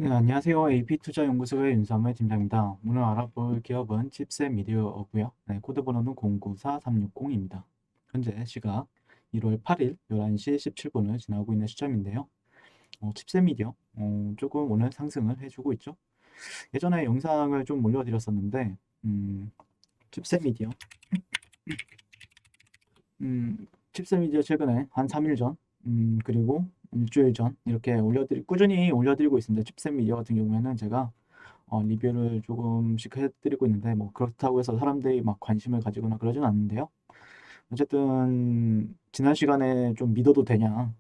네, 안녕하세요. AP투자연구소의 윤삼의 팀장입니다. 오늘 알아볼 기업은 칩셋 미디어고요. 네, 코드 번호는 094360입니다. 현재 시각 1월 8일 11시 17분을 지나고 있는 시점인데요. 칩셋 미디어 조금 오늘 상승을 해주고 있죠. 예전에 영상을 좀 올려드렸었는데 칩셋 미디어 칩셋 미디어 최근에 한 3일 전 그리고 일주일 전 이렇게 꾸준히 올려드리고 있습니다. 칩셋 미디어 같은 경우에는 제가 리뷰를 조금씩 해드리고 있는데 뭐 그렇다고 해서 사람들이 막 관심을 가지거나 그러진 않는데요. 어쨌든 지난 시간에 좀 믿어도 되냐,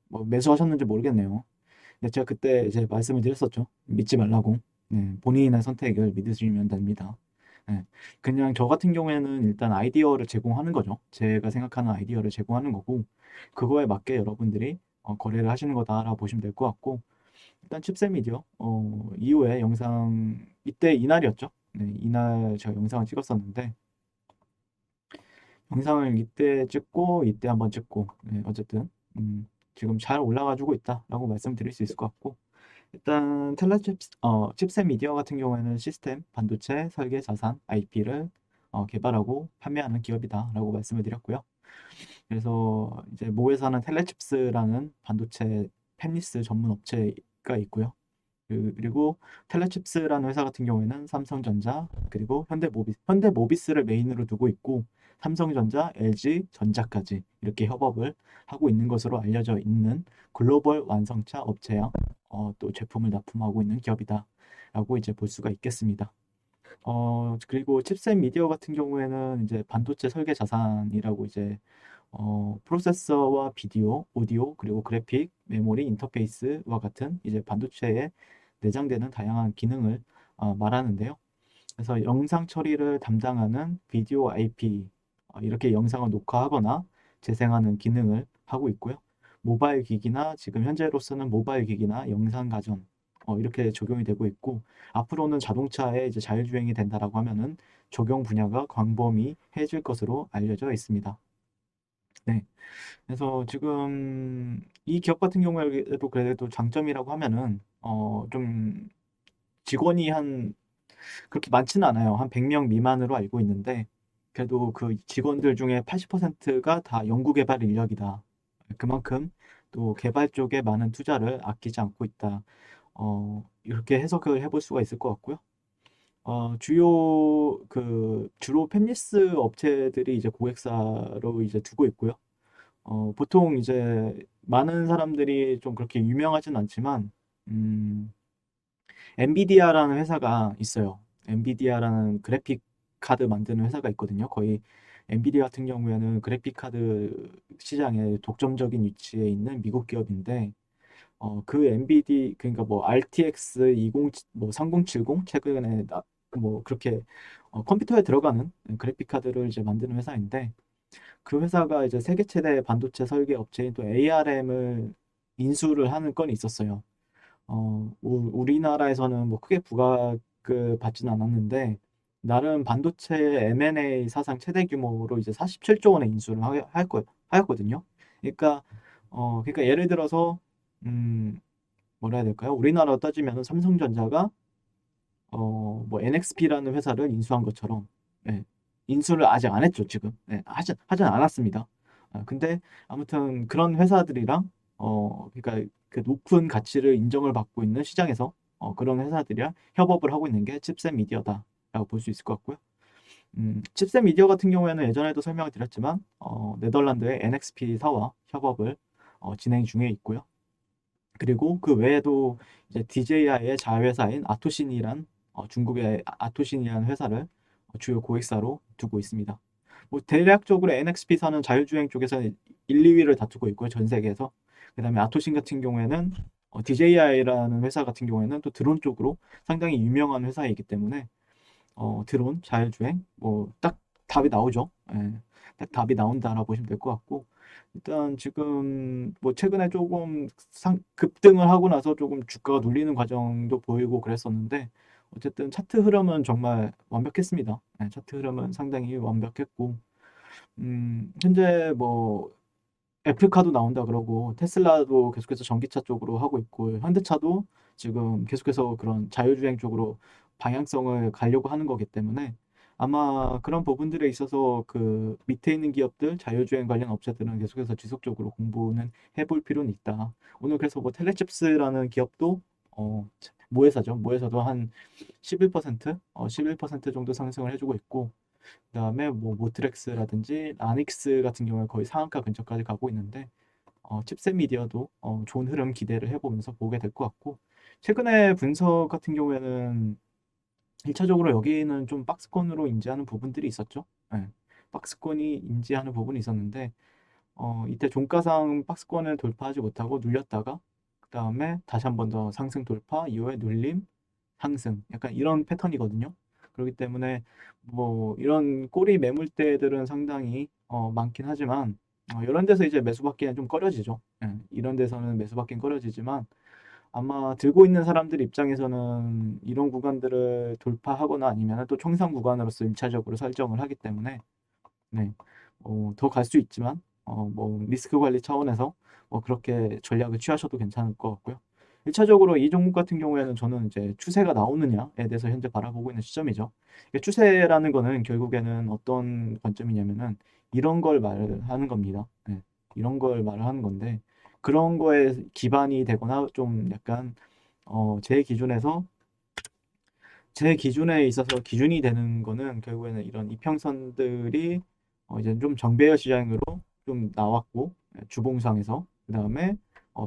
뭐 매수하셨는지 모르겠네요. 근데 제가 그때 이제 말씀을 드렸었죠. 믿지 말라고. 네, 본인의 선택을 믿으시면 됩니다. 네, 그냥 저 같은 경우에는 일단 아이디어를 제공하는 거죠. 제가 생각하는 아이디어를 제공하는 거고 그거에 맞게 여러분들이 거래를 하시는 거다라고 보시면 될 것 같고, 일단 칩셋 미디어 이후에 영상 이때 이날이었죠. 네, 이날 제가 영상을 찍었었는데 영상을 이때 찍고 이때 한번 찍고, 네, 어쨌든 지금 잘 올라가지고 있다라고 말씀드릴 수 있을 것 같고, 일단 칩셋 미디어 같은 경우에는 시스템, 반도체, 설계, 자산, IP를 개발하고 판매하는 기업이다라고 말씀을 드렸고요. 그래서 이제 모회사는 텔레칩스라는 반도체 팹리스 전문 업체가 있고요. 그리고 텔레칩스라는 회사 같은 경우에는 삼성전자 그리고 현대모비스를 메인으로 두고 있고, 삼성전자, LG 전자까지 이렇게 협업을 하고 있는 것으로 알려져 있는 글로벌 완성차 업체야. 또 제품을 납품하고 있는 기업이다라고 이제 볼 수가 있겠습니다. 그리고 칩셋 미디어 같은 경우에는 이제 반도체 설계 자산이라고 이제 프로세서와 비디오, 오디오, 그리고 그래픽, 메모리, 인터페이스와 같은 이제 반도체에 내장되는 다양한 기능을 말하는데요. 그래서 영상 처리를 담당하는 비디오 IP, 이렇게 영상을 녹화하거나 재생하는 기능을 하고 있고요. 모바일 기기나 지금 현재로서는 모바일 기기나 영상 가전 이렇게 적용이 되고 있고, 앞으로는 자동차에 이제 자율주행이 된다라고 하면은 적용 분야가 광범위해질 것으로 알려져 있습니다. 네. 그래서 지금 이 기업 같은 경우에도 그래도 장점이라고 하면은 좀 직원이 한 그렇게 많지는 않아요. 한 100명 미만으로 알고 있는데 그래도 그 직원들 중에 80%가 다 연구개발 인력이다. 그만큼 또 개발 쪽에 많은 투자를 아끼지 않고 있다. 이렇게 해석을 해볼 수가 있을 것 같고요. 주로 팹리스 업체들이 이제 고객사로 이제 두고 있고요. 보통 이제 많은 사람들이 좀 그렇게 유명하진 않지만, 음, 엔비디아라는 회사가 있어요. 엔비디아라는 그래픽 카드 만드는 회사가 있거든요. 거의 엔비디아 같은 경우에는 그래픽 카드 시장에 독점적인 위치에 있는 미국 기업인데, 그 엔비디 그러니까 뭐 RTX 20 뭐 3070 최근에 뭐 그렇게 컴퓨터에 들어가는 그래픽 카드를 이제 만드는 회사인데, 그 회사가 이제 세계 최대 반도체 설계 업체인 또 ARM을 인수를 하는 건이 있었어요. 우리나라에서는 뭐 크게 부각을 받지는 않았는데, 나름 반도체 M&A 사상 최대 규모로 이제 47조 원의 인수를 하였거든요. 그러니까, 그러니까 예를 들어서, 음, 뭐라 해야 될까요? 우리나라로 따지면 삼성전자가 뭐 NXP라는 회사를 인수한 것처럼, 예, 인수를 아직 안 했죠, 지금. 예, 하진 않았습니다. 근데 아무튼 그런 회사들이랑, 그러니까 그 높은 가치를 인정을 받고 있는 시장에서 그런 회사들이랑 협업을 하고 있는 게 칩셋 미디어다라고 볼 수 있을 것 같고요. 칩셋 미디어 같은 경우에는 예전에도 설명을 드렸지만, 네덜란드의 NXP사와 협업을 진행 중에 있고요. 그리고 그 외에도 이제 DJI의 자회사인 아토신이란 중국의 아토신이라는 회사를 주요 고객사로 두고 있습니다. 뭐 대략적으로 NXP사는 자율주행 쪽에서 1, 2위를 다투고 있고요, 전 세계에서. 그다음에 아토신 같은 경우에는 DJI라는 회사 같은 경우에는 또 드론 쪽으로 상당히 유명한 회사이기 때문에 드론, 자율주행, 뭐 딱 답이 나오죠. 예, 딱 답이 나온다라고 보시면 될 것 같고, 일단 지금 뭐 최근에 조금 급등을 하고 나서 조금 주가가 눌리는 과정도 보이고 그랬었는데, 어쨌든 차트 흐름은 정말 완벽했습니다. 예, 차트 흐름은 상당히 완벽했고, 현재 뭐 애플카도 나온다 그러고 테슬라도 계속해서 전기차 쪽으로 하고 있고 현대차도 지금 계속해서 그런 자율주행 쪽으로 방향성을 가려고 하는 거기 때문에 아마 그런 부분들에 있어서 그 밑에 있는 기업들 자율주행 관련 업체들은 계속해서 지속적으로 공부는 해볼 필요는 있다. 오늘 그래서 뭐 텔레칩스라는 기업도 모회사죠. 모회사도 한 11%, 11% 정도 상승을 해주고 있고 그다음에 뭐 모트렉스라든지 라닉스 같은 경우에 거의 상한가 근처까지 가고 있는데 칩셋 미디어도 좋은 흐름 기대를 해보면서 보게 될 것 같고 최근에 분석 같은 경우에는 1차적으로 여기는 좀 박스권으로 인지하는 부분들이 있었죠. 네. 박스권이 인지하는 부분이 있었는데 이때 종가상 박스권을 돌파하지 못하고 눌렸다가 그 다음에 다시 한 번 더 상승 돌파 이후에 눌림 상승 약간 이런 패턴이거든요. 그렇기 때문에 뭐 이런 꼬리 매물대들은 상당히 많긴 하지만 이런 데서 이제 매수받기는 좀 꺼려지죠. 예, 이런 데서는 매수받기는 꺼려지지만 아마 들고 있는 사람들 입장에서는 이런 구간들을 돌파하거나 아니면 또 청산 구간으로서 1차적으로 설정을 하기 때문에 네, 더 갈 수 있지만 뭐 리스크 관리 차원에서 그렇게 전략을 취하셔도 괜찮을 것 같고요. 1차적으로 이 종목 같은 경우에는 저는 이제 추세가 나오느냐에 대해서 현재 바라보고 있는 시점이죠. 이게 추세라는 거는 결국에는 어떤 관점이냐면은 이런 걸 말하는 겁니다. 네, 이런 걸 말하는 건데 그런 거에 기반이 되거나 좀 약간 제 기준에 있어서 기준이 되는 거는 결국에는 이런 이평선들이 이제 좀 정배열 시장으로 좀 나왔고 주봉상에서 그 다음에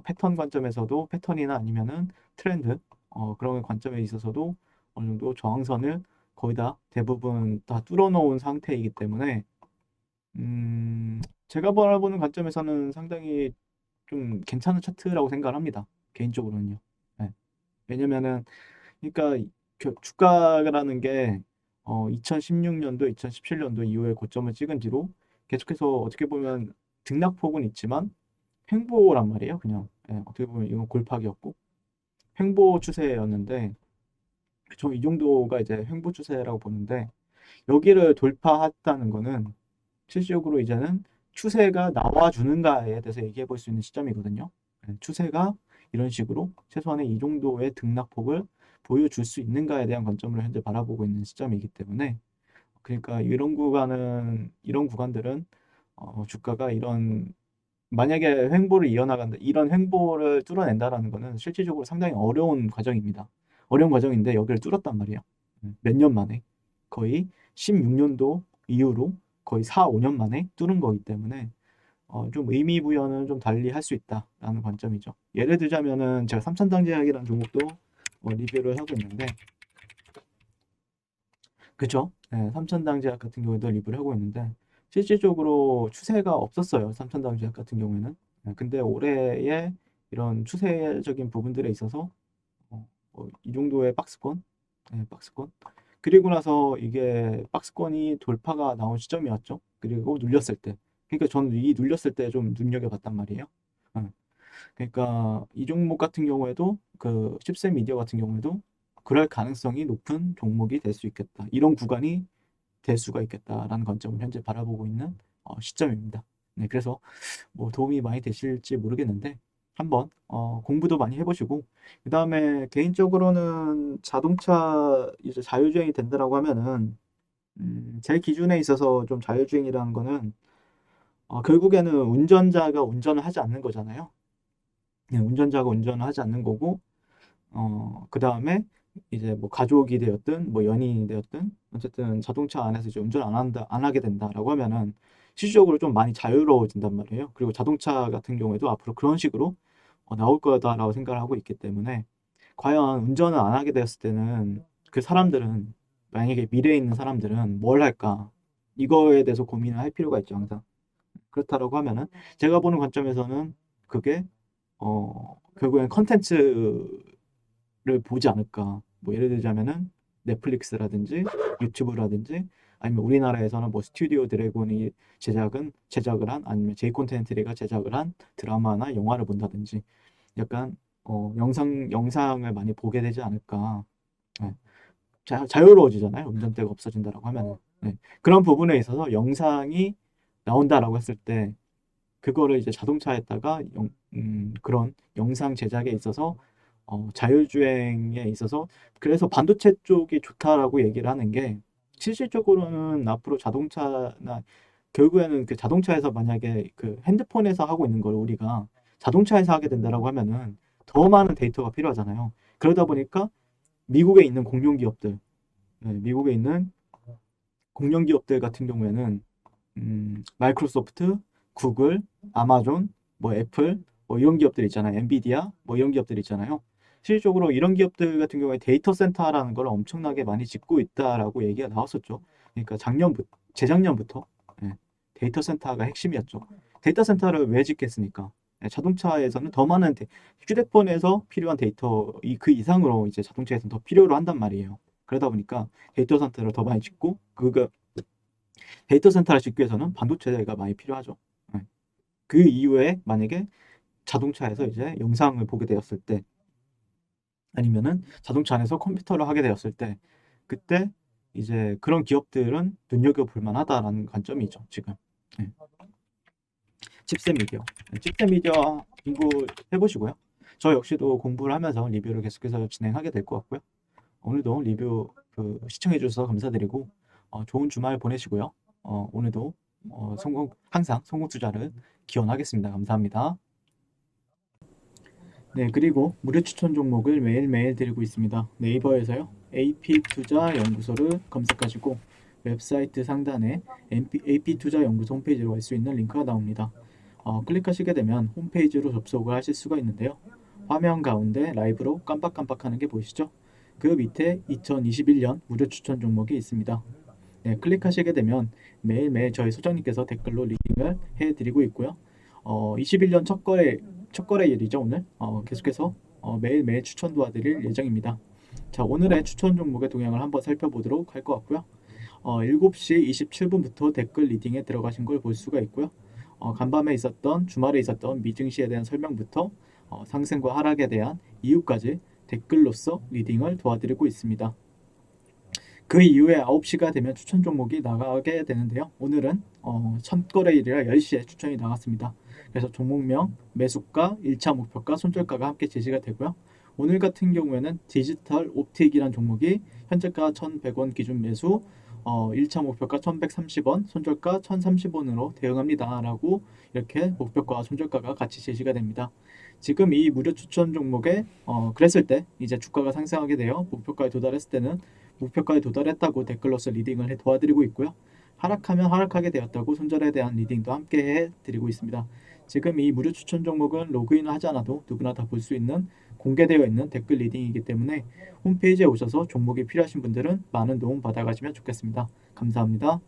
패턴 관점에서도 패턴이나 아니면은 트렌드 그런 관점에 있어서도 어느 정도 저항선을 거의 다 대부분 다 뚫어놓은 상태이기 때문에 제가 바라보는 관점에서는 상당히 좀 괜찮은 차트라고 생각을 합니다. 개인적으로는요. 네. 왜냐면은 그러니까 주가라는 게 2016년도, 2017년도 이후에 고점을 찍은 뒤로 계속해서 어떻게 보면 등락폭은 있지만 횡보란 말이에요. 그냥 어떻게 보면 이건 골팍이었고 횡보 추세였는데 저 이 정도가 이제 횡보 추세라고 보는데 여기를 돌파했다는 거는 실질적으로 이제는 추세가 나와주는가에 대해서 얘기해 볼 수 있는 시점이거든요. 추세가 이런 식으로 최소한의 이 정도의 등락폭을 보여줄 수 있는가에 대한 관점으로 현재 바라보고 있는 시점이기 때문에 그러니까 이런 구간들은 주가가 이런 만약에 횡보를 이어나간다 이런 횡보를 뚫어낸다라는 거는 실질적으로 상당히 어려운 과정입니다. 어려운 과정인데 여기를 뚫었단 말이에요. 몇 년 만에 거의 16년도 이후로 거의 4, 5년 만에 뚫은 거기 때문에 좀 의미 부여는 좀 달리 할 수 있다라는 관점이죠. 예를 들자면은 제가 삼천당제약이라는 종목도 리뷰를 하고 있는데 그죠? 네, 삼천당제약 같은 경우에도 리뷰를 하고 있는데 실질적으로 추세가 없었어요. 삼천당제약 같은 경우에는. 근데 올해의 이런 추세적인 부분들에 있어서 이 정도의 박스권, 박스권. 그리고 나서 이게 박스권이 돌파가 나온 시점이었죠. 그리고 눌렸을 때. 그러니까 저는 이 눌렸을 때 좀 눈여겨봤단 말이에요. 어, 그러니까 이 종목 같은 경우에도 그 칩셋 미디어 같은 경우에도 그럴 가능성이 높은 종목이 될 수 있겠다. 이런 구간이 될 수가 있겠다라는 관점을 현재 바라보고 있는 시점입니다. 네, 그래서 뭐 도움이 많이 되실지 모르겠는데 한번 공부도 많이 해보시고 그 다음에 개인적으로는 자동차 이제 자율주행이 된다라고 하면은 제 기준에 있어서 좀 자율주행이라는 거는 결국에는 운전자가 운전을 하지 않는 거잖아요. 네, 운전자가 운전을 하지 않는 거고 그 다음에 이제 뭐 가족이 되었든 뭐 연인이 되었든 어쨌든 자동차 안에서 이제 운전 안 하게 된다라고 하면은 실질적으로 좀 많이 자유로워진단 말이에요. 그리고 자동차 같은 경우에도 앞으로 그런 식으로 나올 거다라고 생각을 하고 있기 때문에 과연 운전을 안 하게 되었을 때는 그 사람들은 만약에 미래에 있는 사람들은 뭘 할까? 이거에 대해서 고민을 할 필요가 있죠, 항상. 그렇다라고 하면은 제가 보는 관점에서는 그게 결국엔 컨텐츠를 보지 않을까. 뭐 예를 들자면은 넷플릭스라든지 유튜브라든지 아니면 우리나라에서는 뭐 스튜디오 드래곤이 제작을 한 아니면 제이콘텐트리가 제작을 한 드라마나 영화를 본다든지 약간 영상을 많이 보게 되지 않을까. 네. 자유로워지잖아요. 운전대가 없어진다라고 하면은. 네. 그런 부분에 있어서 영상이 나온다라고 했을 때 그거를 이제 자동차에다가 그런 영상 제작에 있어서 자율주행에 있어서 그래서 반도체 쪽이 좋다라고 얘기를 하는 게 실질적으로는 앞으로 자동차나 결국에는 그 자동차에서 만약에 그 핸드폰에서 하고 있는 걸 우리가 자동차에서 하게 된다라고 하면은 더 많은 데이터가 필요하잖아요. 그러다 보니까 미국에 있는 공룡 기업들, 미국에 있는 공룡 기업들 같은 경우에는 마이크로소프트, 구글, 아마존, 뭐 애플, 뭐 이런 기업들 있잖아요. 엔비디아, 뭐 이런 기업들 있잖아요. 실질적으로 이런 기업들 같은 경우에 데이터 센터라는 걸 엄청나게 많이 짓고 있다라고 얘기가 나왔었죠. 그러니까 재작년부터 예, 데이터 센터가 핵심이었죠. 데이터 센터를 왜 짓겠습니까? 자동차에서는 더 많은 휴대폰에서 필요한 데이터 그 이상으로 이제 자동차에서는 더 필요로 한단 말이에요. 그러다 보니까 데이터 센터를 더 많이 짓고 그거 데이터 센터를 짓기 위해서는 반도체가 많이 필요하죠. 네. 그 이후에 만약에 자동차에서 이제 영상을 보게 되었을 때 아니면은 자동차 안에서 컴퓨터를 하게 되었을 때 그때 이제 그런 기업들은 눈여겨볼 만하다라는 관점이죠, 지금. 네. 칩셋 미디어. 칩셋 미디어 공부 해보시고요. 저 역시도 공부를 하면서 리뷰를 계속해서 진행하게 될 것 같고요. 오늘도 리뷰 시청해 주셔서 감사드리고 좋은 주말 보내시고요. 오늘도 항상 성공 투자를 기원하겠습니다. 감사합니다. 네, 그리고 무료 추천 종목을 매일매일 드리고 있습니다. 네이버에서요. AP투자연구소를 검색하시고 웹사이트 상단에 AP투자연구소 홈페이지로 갈 수 있는 링크가 나옵니다. 클릭하시게 되면 홈페이지로 접속을 하실 수가 있는데요. 화면 가운데 라이브로 깜빡깜빡하는 게 보이시죠? 그 밑에 2021년 무료 추천 종목이 있습니다. 네, 클릭하시게 되면 매일매일 저희 소장님께서 댓글로 리딩을 해드리고 있고요. 21년 첫 거래일이죠, 오늘. 계속해서 매일매일 추천 도와드릴 예정입니다. 자, 오늘의 추천 종목의 동향을 한번 살펴보도록 할 것 같고요. 7시 27분부터 댓글 리딩에 들어가신 걸 볼 수가 있고요. 간밤에 있었던 주말에 있었던 미증시에 대한 설명부터 상승과 하락에 대한 이유까지 댓글로서 리딩을 도와드리고 있습니다. 그 이후에 9시가 되면 추천 종목이 나가게 되는데요. 오늘은 첫 거래일이라 10시에 추천이 나갔습니다. 그래서 종목명, 매수가, 1차 목표가, 손절가가 함께 제시가 되고요. 오늘 같은 경우에는 디지털 옵틱이라는 종목이 현재가 1,100원 기준 매수, 1차 목표가 1,130원, 손절가 1,030원으로 대응합니다. 라고 이렇게 목표가와 손절가가 같이 제시가 됩니다. 지금 이 무료 추천 종목에 그랬을 때 이제 주가가 상승하게 되어 목표가에 도달했을 때는 목표가에 도달했다고 댓글로서 리딩을 도와드리고 있고요. 하락하면 하락하게 되었다고 손절에 대한 리딩도 함께 해드리고 있습니다. 지금 이 무료 추천 종목은 로그인을 하지 않아도 누구나 다 볼 수 있는 공개되어 있는 댓글 리딩이기 때문에 홈페이지에 오셔서 종목이 필요하신 분들은 많은 도움 받아가시면 좋겠습니다. 감사합니다.